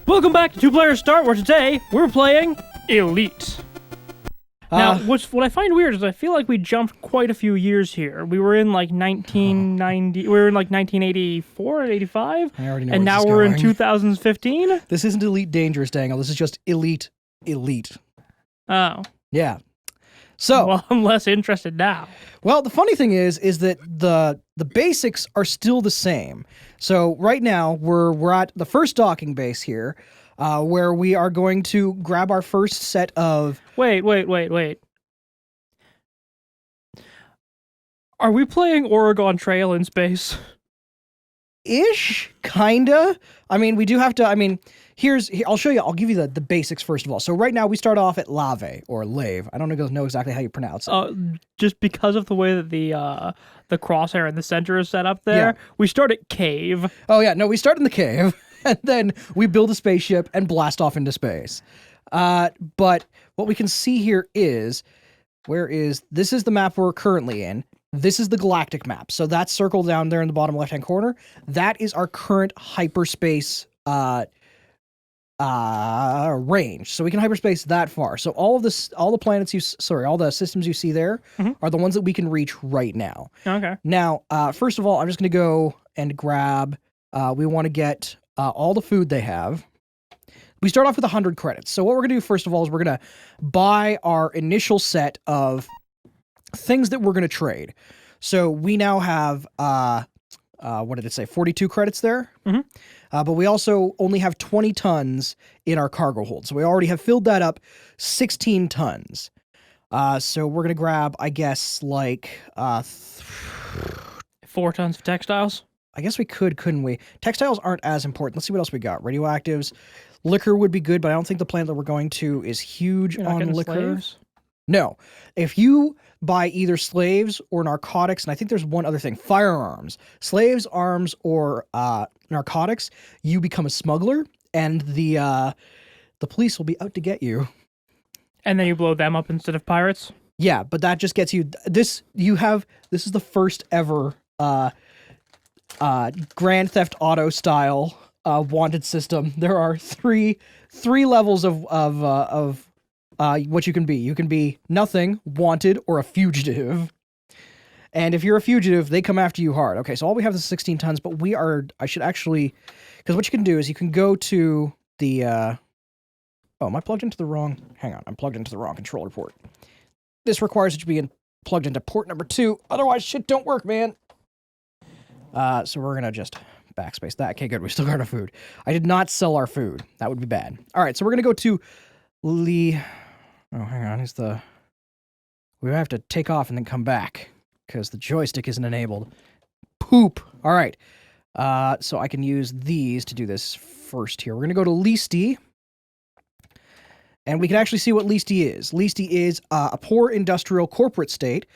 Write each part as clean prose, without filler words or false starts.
Welcome back to Two Player Start, where today we're playing Elite. Now, what I find weird is I feel like we jumped quite a few years here. We were in like 1990, we were in like 1984 and 85, I already know and where now this is we're in going. 2015. This isn't Elite Dangerous, Dangle. This is just Elite. Oh, Yeah. So, well, I'm less interested now. well, the funny thing is that the basics are still the same. So right now we're at the first docking base here, where we are going to grab our first set of. Wait. Are we playing Oregon Trail in space? Ish, kinda. I mean, we do have to. I mean, I'll show you. I'll give you the basics first of all. So right now we start off at Lave or Lave. I don't know exactly how you pronounce it. Just because of the way that the crosshair in the center is set up there, we start at Cave. Oh yeah, no, we start in the cave and then we build a spaceship and blast off into space. But what we can see here is this is the map we're currently in. This is the galactic map. So that circle down there in the bottom left-hand corner, that is our current hyperspace range. So we can hyperspace that far. So all the systems you see there are the ones that we can reach right now. Okay. Now, first of all, I'm just going to go and grab, we want to get all the food they have. We start off with 100 credits. So what we're going to do first of all is we're going to buy our initial set of things that we're going to trade. So we now have, what did it say, 42 credits there? But we also only have 20 tons in our cargo hold. So we already have filled that up 16 tons. So we're going to grab, I guess, like 4 tons of textiles? I guess we couldn't we? Textiles aren't as important. Let's see what else we got. Radioactives. Liquor would be good, but I don't think the planet that we're going to is huge You're not on getting liquor. slaves? No. If you buy either slaves or narcotics, and I think there's one other thing, firearms. Slaves, arms, or narcotics, you become a smuggler, and the police will be out to get you. And then you blow them up instead of pirates? Yeah, but that just gets you... This is the first ever Grand Theft Auto style wanted system. There are three levels of what you can be. You can be nothing, wanted, or a fugitive. And if you're a fugitive, they come after you hard. Okay, so all we have is 16 tons, but I should actually, because what you can do is you can go to the, oh, am I plugged into the wrong, hang on, I'm plugged into the wrong controller port. This requires it to be plugged into port number 2, otherwise shit don't work, man. So we're gonna just backspace that. Okay, good, we still got our food. I did not sell our food. That would be bad. All right, so we're gonna go to oh, hang on, we have to take off and then come back because the joystick isn't enabled. Poop. All right. So I can use these to do this first here. We're going to go to Listi. And we can actually see what Listi is. Listi is a poor industrial corporate state.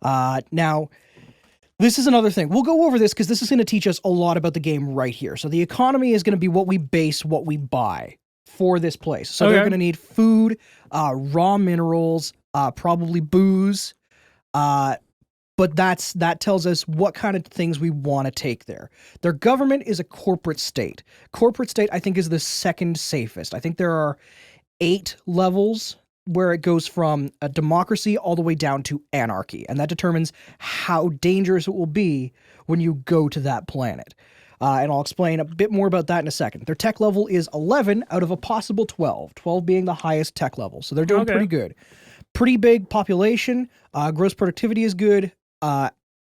Now, this is another thing. We'll go over this because this is going to teach us a lot about the game right here. So the economy is going to be what we base what we buy for this place. So they're going to need food, raw minerals, probably booze. But that tells us what kind of things we want to take there. Their government is a corporate state. Corporate state, I think, is the second safest. I think there are 8 levels where it goes from a democracy all the way down to anarchy. And that determines how dangerous it will be when you go to that planet. And I'll explain a bit more about that in a second. Their tech level is 11 out of a possible 12. 12 being the highest tech level. So they're doing pretty good. Pretty big population. Gross productivity is good.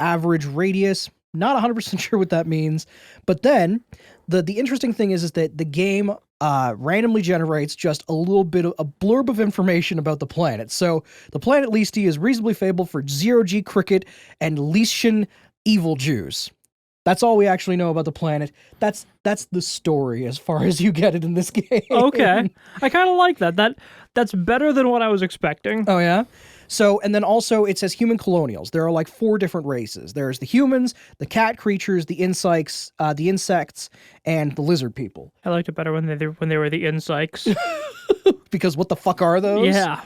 Average radius, not 100% sure what that means. But then the interesting thing is that the game randomly generates just a little bit of a blurb of information about the planet. So the planet Listi is reasonably fabled for zero-G cricket and Listian evil Jews. That's all we actually know about the planet. That's the story as far as you get it in this game. Okay. I kind of like that. That's better than what I was expecting. Oh, yeah? So, and then also it says human colonials. There are like 4 different races. There's the humans, the cat creatures, the insects, and the lizard people. I liked it better when they were the insects. Because what the fuck are those? Yeah.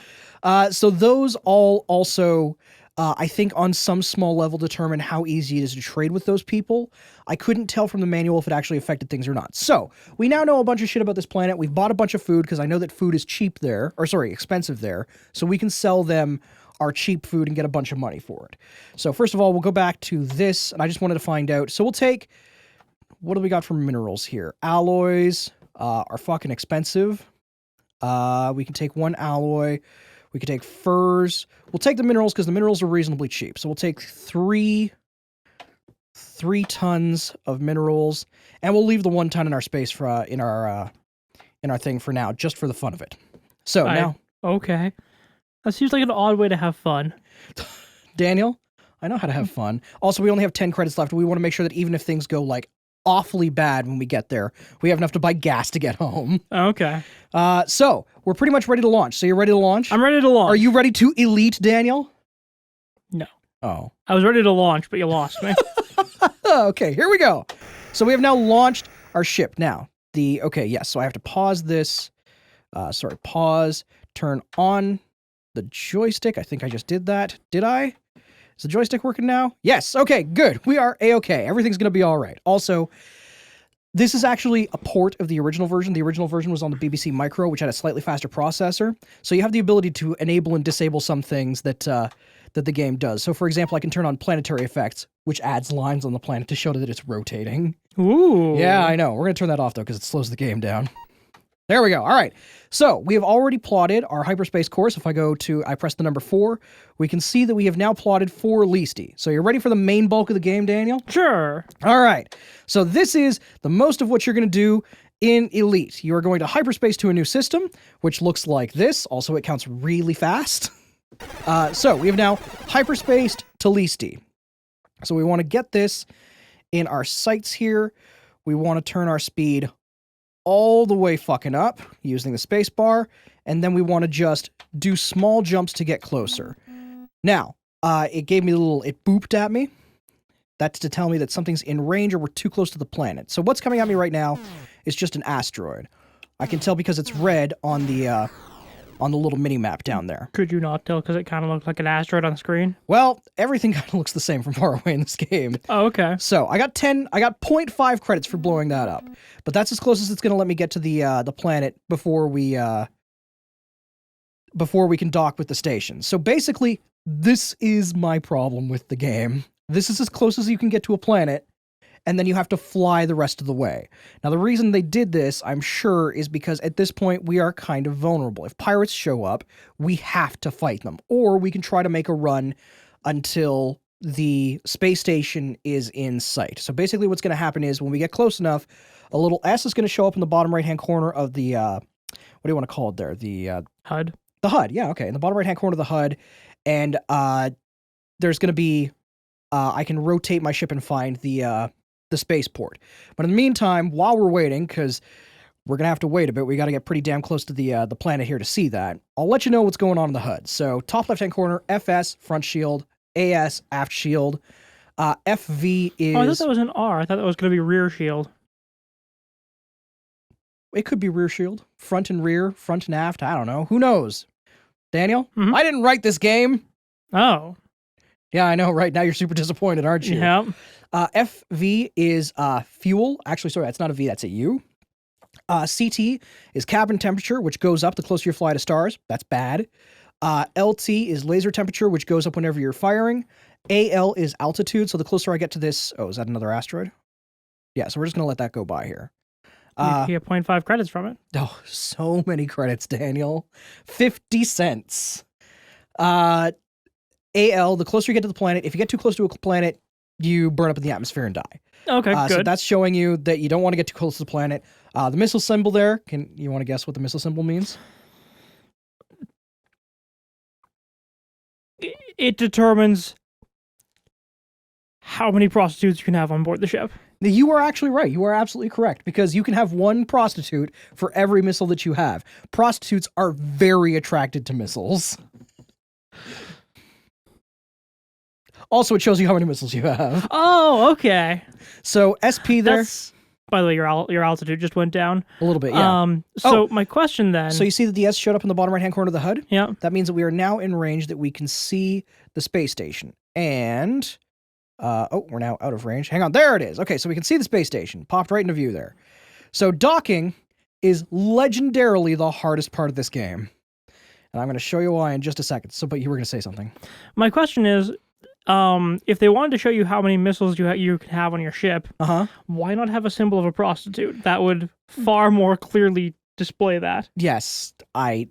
So those all also I think on some small level determine how easy it is to trade with those people. I couldn't tell from the manual if it actually affected things or not. So we now know a bunch of shit about this planet. We've bought a bunch of food because I know that food is cheap there, or sorry, expensive there. So we can sell them our cheap food and get a bunch of money for it. So first of all, we'll go back to this, and I just wanted to find out. So we'll take, what do we got for minerals here? Alloys are fucking expensive. We can take 1 alloy. We could take furs. We'll take the minerals because the minerals are reasonably cheap. So we'll take 3 tons of minerals, and we'll leave the 1 ton in our space for in our thing for now, just for the fun of it. So now, okay, that seems like an odd way to have fun. Daniel, I know how to have fun. Also, we only have 10 credits left. We want to make sure that even if things go like awfully bad when we get there, we have enough to buy gas to get home. Okay. So we're pretty much ready to launch. So you're ready to launch? I'm ready to launch. Are you ready to elite, Daniel? No. Oh. I was ready to launch, but you lost me. Okay, here we go. So we have now launched our ship. Now, so I have to pause this. Pause, turn on the joystick. I think I just did that. Did I? Is the joystick working now? Yes. Okay, good. We are A-okay. Everything's going to be all right. Also, this is actually a port of the original version. The original version was on the BBC Micro, which had a slightly faster processor. So you have the ability to enable and disable some things that that the game does. So, for example, I can turn on planetary effects, which adds lines on the planet to show that it's rotating. Ooh. Yeah, I know. We're going to turn that off, though, because it slows the game down. There we go. All right. So we have already plotted our hyperspace course. If I press the number 4, we can see that we have now plotted for Listi. So you're ready for the main bulk of the game, Daniel? Sure. All right. So this is the most of what you're going to do in Elite. You are going to hyperspace to a new system, which looks like this. Also, it counts really fast. So we have now hyperspaced to Listi. So we want to get this in our sights here. We want to turn our speed all the way fucking up using the space bar, and then we want to just do small jumps to get closer. Now, it booped at me. That's to tell me that something's in range or we're too close to the planet. So what's coming at me right now is just an asteroid. I can tell because it's red on the little mini map down there. Could you not tell because it kind of looked like an asteroid on the screen? Well, everything kind of looks the same from far away in this game. Oh, okay. So I got 0.5 credits for blowing that up, but that's as close as it's going to let me get to the planet before we can dock with the station. So basically, this is my problem with the game. This is as close as you can get to a planet, and then you have to fly the rest of the way. Now, the reason they did this, I'm sure, is because at this point, we are kind of vulnerable. If pirates show up, we have to fight them. Or we can try to make a run until the space station is in sight. So basically what's going to happen is when we get close enough, a little S is going to show up in the bottom right-hand corner of the, what do you want to call it there? The HUD? The HUD, yeah, okay. In the bottom right-hand corner of the HUD. And there's going to be, I can rotate my ship and find the spaceport. But in the meantime, while we're waiting, because we're going to have to wait a bit, we got to get pretty damn close to the planet here to see that, I'll let you know what's going on in the HUD. So top left-hand corner, FS, front shield, AS, aft shield. FV is... Oh, I thought that was an R. I thought that was going to be rear shield. It could be rear shield, front and rear, front and aft, I don't know. Who knows? Daniel? Mm-hmm. I didn't write this game. Oh. Yeah, I know, right? Now you're super disappointed, aren't you? Yeah. FV is fuel. Actually, sorry, that's not a V, that's a U. CT is cabin temperature, which goes up the closer you fly to stars. That's bad. LT is laser temperature, which goes up whenever you're firing. AL is altitude, so the closer I get to this... Oh, is that another asteroid? Yeah, so we're just going to let that go by here. You get 0.5 credits from it. Oh, so many credits, Daniel. 50 cents. AL, the closer you get to the planet, if you get too close to a planet, you burn up in the atmosphere and die. Okay, good. So that's showing you that you don't want to get too close to the planet. The missile symbol there, you want to guess what the missile symbol means? It determines how many prostitutes you can have on board the ship. You are actually right. You are absolutely correct, because you can have one prostitute for every missile that you have. Prostitutes are very attracted to missiles. Also, it shows you how many missiles you have. Oh, okay. So SP there. By the way, your altitude just went down. A little bit, yeah. So my question then. So you see that the S showed up in the bottom right-hand corner of the HUD? Yeah. That means that we are now in range that we can see the space station. And, we're now out of range. Hang on, there it is. Okay, so we can see the space station. Popped right into view there. So docking is legendarily the hardest part of this game. And I'm going to show you why in just a second. So, but you were going to say something. My question is, if they wanted to show you how many missiles you can have on your ship, why not have a symbol of a prostitute? That would far more clearly display that. Yes, I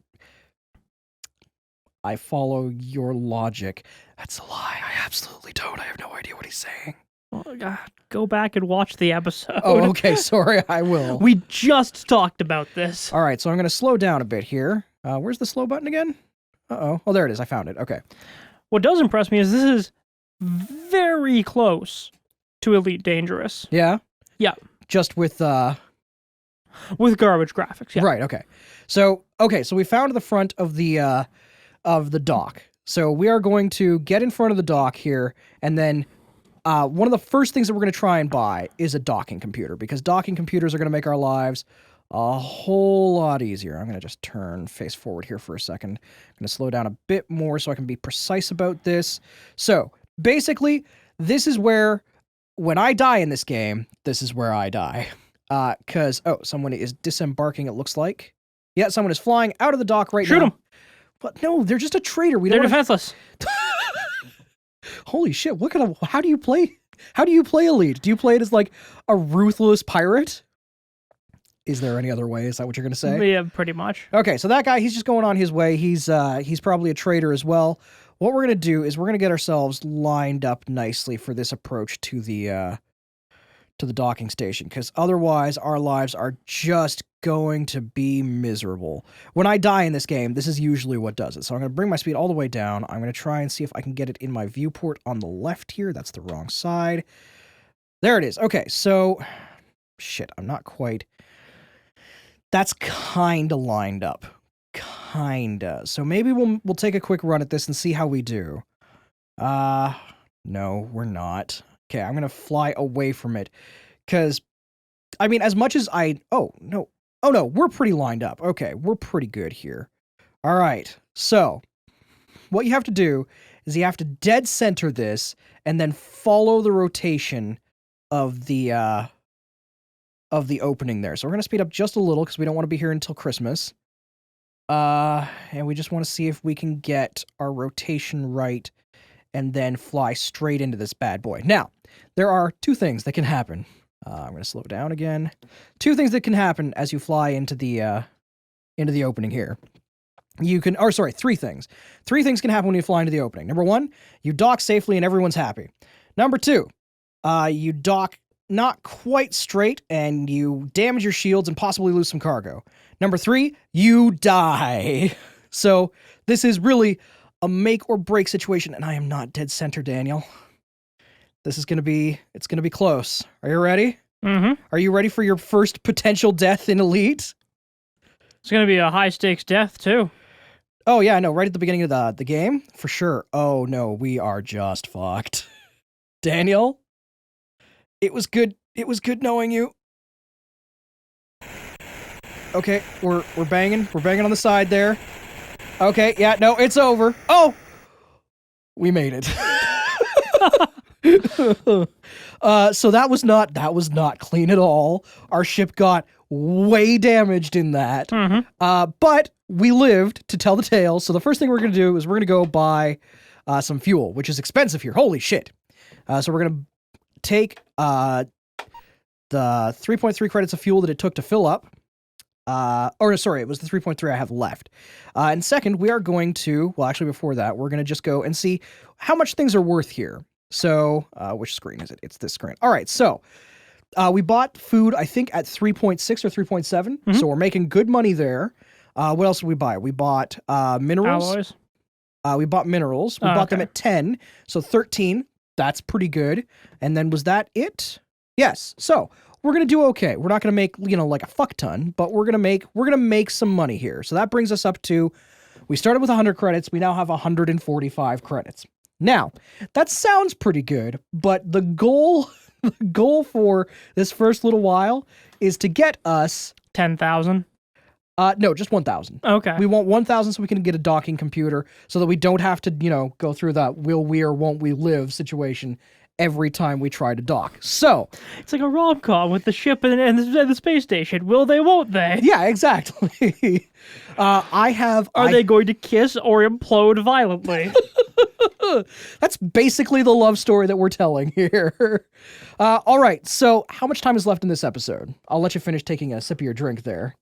follow your logic. That's a lie. I absolutely don't. I have no idea what he's saying. Well, God, go back and watch the episode. Oh, okay. Sorry, I will. We just talked about this. All right, so I'm going to slow down a bit here. Where's the slow button again? Uh-oh. Oh, there it is. I found it. Okay. What does impress me is this is very close to Elite Dangerous. Yeah? Yeah. Just with With garbage graphics, yeah. Right, okay. So we found the front of the dock. So we are going to get in front of the dock here, and then one of the first things that we're going to try and buy is a docking computer, because docking computers are going to make our lives a whole lot easier. I'm going to just turn face forward here for a second. I'm going to slow down a bit more so I can be precise about this. So, basically, this is where, when I die in this game, this is where I die. Because, someone is disembarking, it looks like. Yeah, someone is flying out of the dock right now. Shoot them! But no, they're just a traitor. They're defenseless. Holy shit, how do you play Elite? Do you play it as, like, a ruthless pirate? Is there any other way? Is that what you're going to say? Yeah, pretty much. Okay, so that guy, he's just going on his way. He's probably a traitor as well. What we're going to do is we're going to get ourselves lined up nicely for this approach to the docking station, because otherwise our lives are just going to be miserable. When I die in this game, this is usually what does it. So I'm going to bring my speed all the way down. I'm going to try and see if I can get it in my viewport on the left here. That's the wrong side. There it is. Okay, so... Shit, I'm not quite... That's kinda lined up. Kinda. So maybe we'll take a quick run at this and see how we do. No, we're not. Okay, I'm gonna fly away from it. Because, I mean, as much as oh, no, we're pretty lined up. Okay, we're pretty good here. Alright, so, what you have to do is you have to dead center this, and then follow the rotation of the opening there. So we're going to speed up just a little because we don't want to be here until Christmas. And we just want to see if we can get our rotation right and then fly straight into this bad boy. Now, there are two things that can happen. I'm going to slow down again. Two things that can happen as you fly into the opening here. Three things. Three things can happen when you fly into the opening. Number one, you dock safely and everyone's happy. Number two, you dock not quite straight, and you damage your shields and possibly lose some cargo. Number three, you die. So this is really a make or break situation, and I am not dead center, Daniel. It's gonna be close. Are you ready? Mm-hmm. Are you ready for your first potential death in Elite? It's gonna be a high stakes death too. Oh yeah, no, right at the beginning of the game? For sure. Oh no, we are just fucked. Daniel? It was good knowing you. Okay, we're banging. We're banging on the side there. Okay, yeah, no, it's over. Oh! We made it. So that was not clean at all. Our ship got way damaged in that. Mm-hmm. But we lived to tell the tale. So the first thing we're going to do is we're going to go buy some fuel, which is expensive here. Holy shit. So we're going to take the 3.3 credits of fuel that it took to fill up. It was the 3.3 I have left. And second, we are going to, well, actually before that, we're going to just go and see how much things are worth here. So, which screen is it? It's this screen. All right, so we bought food, I think, at 3.6 or 3.7. Mm-hmm. So we're making good money there. What else did we buy? We bought minerals. Alloys. We bought minerals. We bought them at 10, so 13. That's pretty good. And then was that it? Yes. So we're gonna do okay. We're not gonna make like a fuck ton, but we're gonna make some money here. So that brings us up to, we started with 100 credits. We now have 145 credits. Now that sounds pretty good, but the goal the goal for this first little while is to get us 10,000. no, just 1,000. Okay. We want 1,000 so we can get a docking computer so that we don't have to, go through that will we or won't we live situation every time we try to dock. So, It's like a rom-com with the ship and the space station. Will they, won't they? yeah, exactly. Are they going to kiss or implode violently? That's basically the love story that we're telling here. All right, so how much time is left in this episode? I'll let you finish taking a sip of your drink there.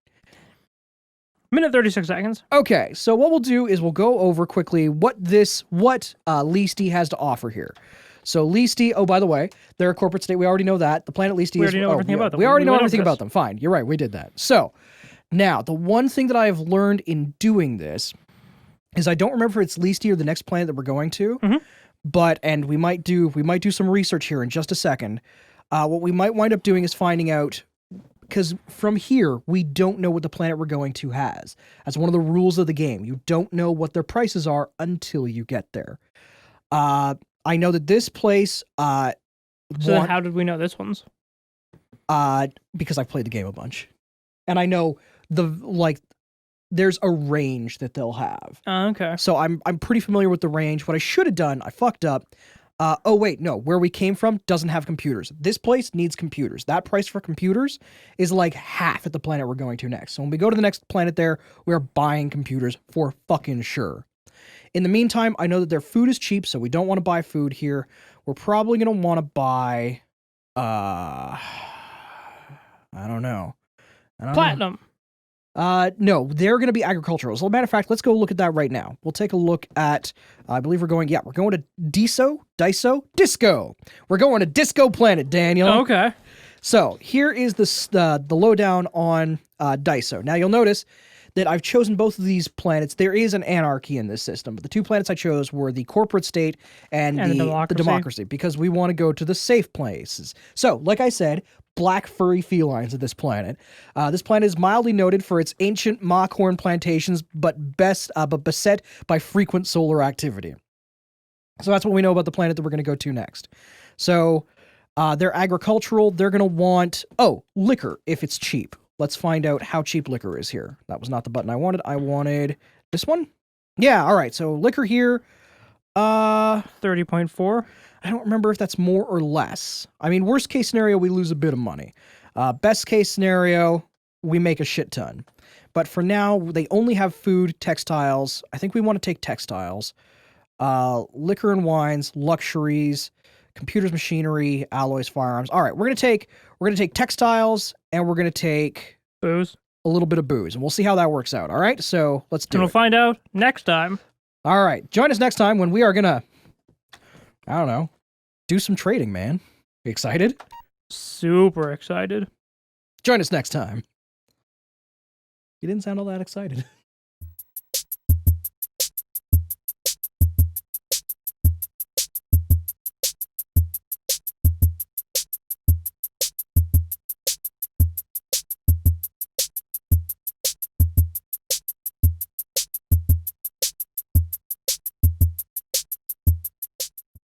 Minute 36 seconds. Okay, so what we'll do is we'll go over quickly what Leasty has to offer here. So Leasty, oh, by the way, they're a corporate state. We already know that. The planet Leasty We already know everything about them. We already know went over everything this. about them. Fine, you're right, we did that. So, now, the one thing that I have learned in doing this is I don't remember if it's Leasty or the next planet that we're going to, and we might do some research here in just a second. What we might wind up doing is finding out, because from here, we don't know what the planet we're going to has. That's one of the rules of the game. You don't know what their prices are until you get there. I know that this place... So then how did we know this one's? Because I've played the game a bunch. And I know there's a range that they'll have. Okay. So I'm pretty familiar with the range. What I should have done, I fucked up. Where we came from doesn't have computers. This place needs computers. That price for computers is like half at the planet we're going to next. So when we go to the next planet there, we're buying computers for fucking sure. In the meantime, I know that their food is cheap, so we don't want to buy food here. We're probably going to want to buy, I don't know. Platinum. No, they're going to be agricultural. As a matter of fact, let's go look at that right now. We'll take a look at, I believe we're going to Disco. We're going to Disco Planet, Daniel. Okay. So here is the lowdown on Daiso. Now you'll notice that I've chosen both of these planets. There is an anarchy in this system, but the two planets I chose were the corporate state and the democracy, because we want to go to the safe places. So, like I said, black furry felines of this planet. This planet is mildly noted for its ancient Machhorn plantations, but beset by frequent solar activity. So that's what we know about the planet that we're going to go to next. So they're agricultural. They're going to want, liquor if it's cheap. Let's find out how cheap liquor is here. That was not the button I wanted. I wanted this one. Yeah, all right. So liquor here. 30.4. I don't remember if that's more or less. I mean, worst case scenario, we lose a bit of money. Best case scenario, we make a shit ton. But for now, they only have food, textiles. I think we want to take textiles. Liquor and wines, luxuries, computers, machinery, alloys, firearms. All right, we're gonna take textiles, and we're gonna take booze, a little bit of booze, and we'll see how that works out. All right, so let's do it. We'll find out next time. All right, join us next time when we are gonna, I don't know, do some trading, man. You excited? Super excited. Join us next time. You didn't sound all that excited.